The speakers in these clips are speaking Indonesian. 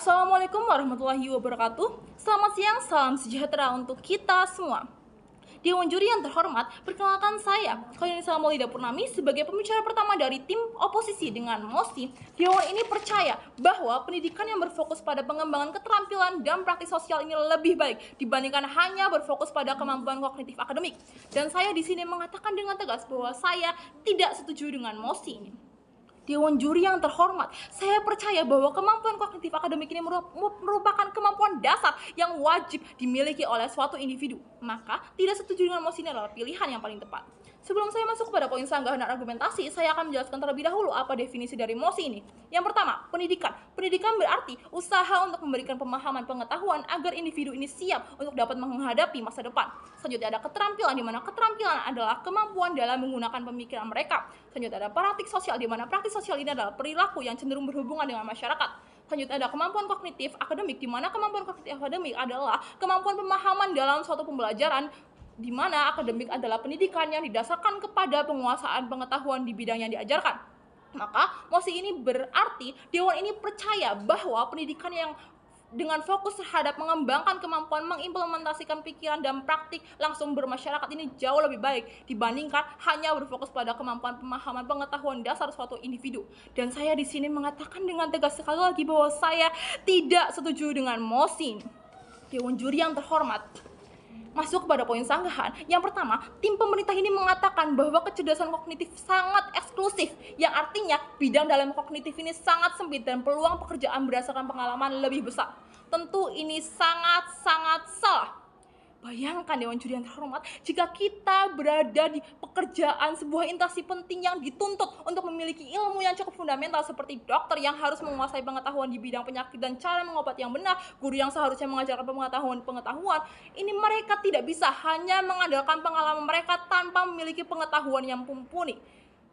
Assalamualaikum warahmatullahi wabarakatuh. Selamat siang, salam sejahtera untuk kita semua. Dewan juri yang terhormat, perkenalkan saya, Khairunisa Maulida Purnami, sebagai pembicara pertama dari tim oposisi dengan mosi. Dewan ini percaya bahwa pendidikan yang berfokus pada pengembangan keterampilan dan praktik sosial ini lebih baik dibandingkan hanya berfokus pada kemampuan kognitif akademik. Dan saya di sini mengatakan dengan tegas bahwa saya tidak setuju dengan mosi ini. Dewan juri yang terhormat, saya percaya bahwa kemampuan kognitif akademik ini merupakan kemampuan dasar yang wajib dimiliki oleh suatu individu. Maka, tidak setuju dengan mosi ini adalah pilihan yang paling tepat. Sebelum saya masuk kepada poin sanggahan dan argumentasi, saya akan menjelaskan terlebih dahulu apa definisi dari mosi ini. Yang pertama, pendidikan. Pendidikan berarti usaha untuk memberikan pemahaman pengetahuan agar individu ini siap untuk dapat menghadapi masa depan. Selanjutnya ada keterampilan, di mana keterampilan adalah kemampuan dalam menggunakan pemikiran mereka. Selanjutnya ada praktik sosial, di mana praktik sosial ini adalah perilaku yang cenderung berhubungan dengan masyarakat. Selanjutnya ada kemampuan kognitif akademik, di mana kemampuan kognitif akademik adalah kemampuan pemahaman dalam suatu pembelajaran, di mana akademik adalah pendidikan yang didasarkan kepada penguasaan pengetahuan di bidang yang diajarkan. Maka, mosi ini berarti Dewan ini percaya bahwa pendidikan yang dengan fokus terhadap mengembangkan kemampuan mengimplementasikan pikiran dan praktik langsung bermasyarakat ini jauh lebih baik dibandingkan hanya berfokus pada kemampuan pemahaman pengetahuan dasar suatu individu. Dan saya di sini mengatakan dengan tegas sekali lagi bahwa saya tidak setuju dengan mosi. Dewan juri yang terhormat, masuk kepada poin sanggahan. Yang pertama, tim pemerintah ini mengatakan bahwa kecerdasan kognitif sangat eksklusif, yang artinya bidang dalam kognitif ini sangat sempit dan peluang pekerjaan berdasarkan pengalaman lebih besar. Tentu ini sangat-sangat salah. Bayangkan Dewan Juri yang terhormat, jika kita berada di pekerjaan sebuah instansi penting yang dituntut untuk memiliki ilmu yang cukup fundamental seperti dokter yang harus menguasai pengetahuan di bidang penyakit dan cara mengobati yang benar, guru yang seharusnya mengajarkan pengetahuan, ini mereka tidak bisa hanya mengandalkan pengalaman mereka tanpa memiliki pengetahuan yang mumpuni.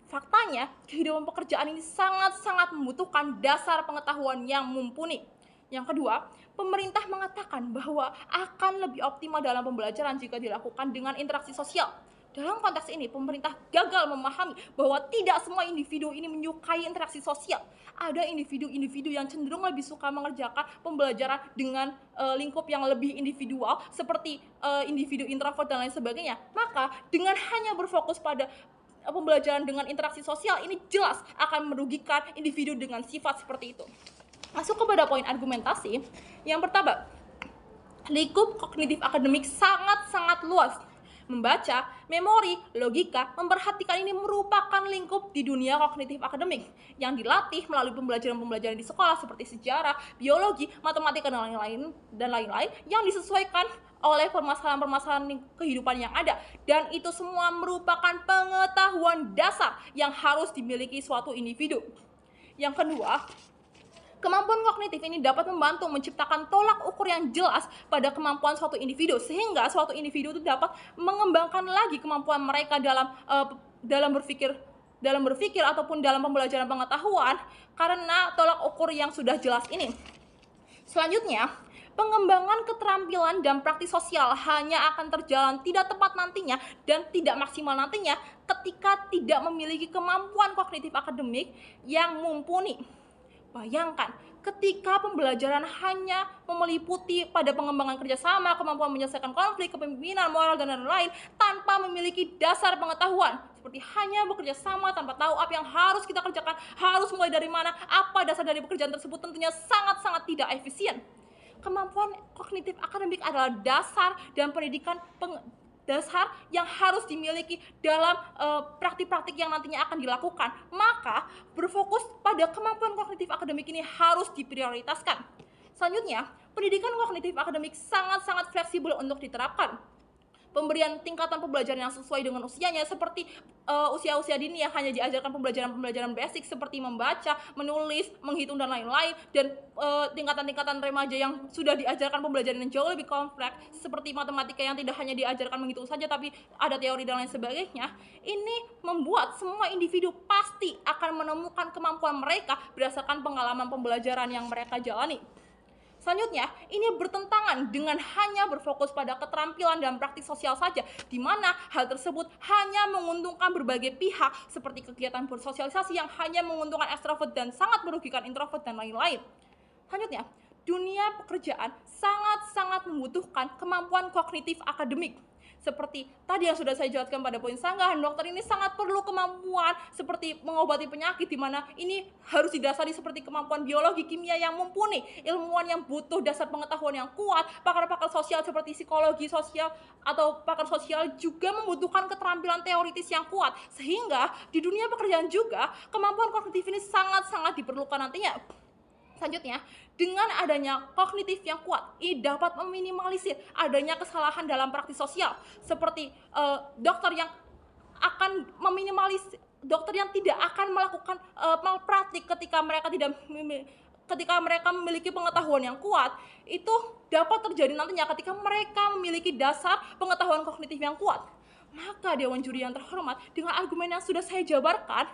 Faktanya, kehidupan pekerjaan ini sangat-sangat membutuhkan dasar pengetahuan yang mumpuni. Yang kedua, pemerintah mengatakan bahwa akan lebih optimal dalam pembelajaran jika dilakukan dengan interaksi sosial. Dalam konteks ini, pemerintah gagal memahami bahwa tidak semua individu ini menyukai interaksi sosial. Ada individu-individu yang cenderung lebih suka mengerjakan pembelajaran dengan lingkup yang lebih individual, seperti individu introvert dan lain sebagainya. Maka, dengan hanya berfokus pada pembelajaran dengan interaksi sosial, ini jelas akan merugikan individu dengan sifat seperti itu. Masuk kepada poin argumentasi. Yang pertama, lingkup kognitif akademik sangat-sangat luas. Membaca, memori, logika, memperhatikan ini merupakan lingkup di dunia kognitif akademik yang dilatih melalui pembelajaran-pembelajaran di sekolah seperti sejarah, biologi, matematika, dan lain-lain yang disesuaikan oleh permasalahan-permasalahan kehidupan yang ada. Dan itu semua merupakan pengetahuan dasar yang harus dimiliki suatu individu. Yang kedua, kemampuan kognitif ini dapat membantu menciptakan tolak ukur yang jelas pada kemampuan suatu individu, sehingga suatu individu itu dapat mengembangkan lagi kemampuan mereka dalam berpikir ataupun dalam pembelajaran pengetahuan karena tolak ukur yang sudah jelas ini. Selanjutnya, pengembangan keterampilan dan praktik sosial hanya akan terjalan tidak tepat nantinya dan tidak maksimal nantinya ketika tidak memiliki kemampuan kognitif akademik yang mumpuni. Bayangkan, ketika pembelajaran hanya meliputi pada pengembangan kerjasama, kemampuan menyelesaikan konflik, kepemimpinan, moral, dan lain-lain, tanpa memiliki dasar pengetahuan, seperti hanya bekerja sama tanpa tahu apa yang harus kita kerjakan, harus mulai dari mana, apa dasar dari pekerjaan tersebut, tentunya sangat-sangat tidak efisien. Kemampuan kognitif akademik adalah dasar dan pendidikan dasar yang harus dimiliki dalam praktik-praktik yang nantinya akan dilakukan. Maka, berfokus pada kemampuan kognitif akademik ini harus diprioritaskan. Selanjutnya, pendidikan kognitif akademik sangat-sangat fleksibel untuk diterapkan. Pemberian tingkatan pembelajaran yang sesuai dengan usianya, seperti usia-usia dini yang hanya diajarkan pembelajaran basic seperti membaca, menulis, menghitung, dan lain-lain, dan tingkatan-tingkatan remaja yang sudah diajarkan pembelajaran yang jauh lebih kompleks seperti matematika yang tidak hanya diajarkan menghitung saja tapi ada teori dan lain sebagainya. Ini membuat semua individu pasti akan menemukan kemampuan mereka berdasarkan pengalaman pembelajaran yang mereka jalani. Selanjutnya, ini bertentangan dengan hanya berfokus pada keterampilan dan praktik sosial saja, di mana hal tersebut hanya menguntungkan berbagai pihak, seperti kegiatan bersosialisasi yang hanya menguntungkan ekstrovert dan sangat merugikan introvert dan lain-lain. Selanjutnya, dunia pekerjaan sangat-sangat membutuhkan kemampuan kognitif akademik. Seperti tadi yang sudah saya jelaskan pada poin sanggahan, dokter ini sangat perlu kemampuan seperti mengobati penyakit, di mana ini harus didasari seperti kemampuan biologi, kimia yang mumpuni, ilmuwan yang butuh dasar pengetahuan yang kuat, pakar-pakar sosial seperti psikologi sosial atau pakar sosial juga membutuhkan keterampilan teoritis yang kuat. Sehingga di dunia pekerjaan juga kemampuan kognitif ini sangat-sangat diperlukan nantinya. Selanjutnya, dengan adanya kognitif yang kuat, ini dapat meminimalisir adanya kesalahan dalam praktik sosial, seperti dokter yang akan dokter yang tidak akan melakukan malpraktik ketika mereka memiliki pengetahuan yang kuat. Itu dapat terjadi nantinya ketika mereka memiliki dasar pengetahuan kognitif yang kuat. Maka Dewan Juri yang terhormat, dengan argumen yang sudah saya jabarkan,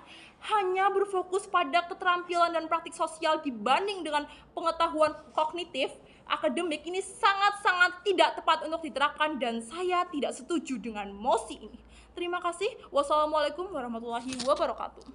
hanya berfokus pada keterampilan dan praktik sosial dibanding dengan pengetahuan kognitif akademik, ini sangat-sangat tidak tepat untuk diterapkan, dan saya tidak setuju dengan mosi ini. Terima kasih. Wassalamualaikum warahmatullahi wabarakatuh.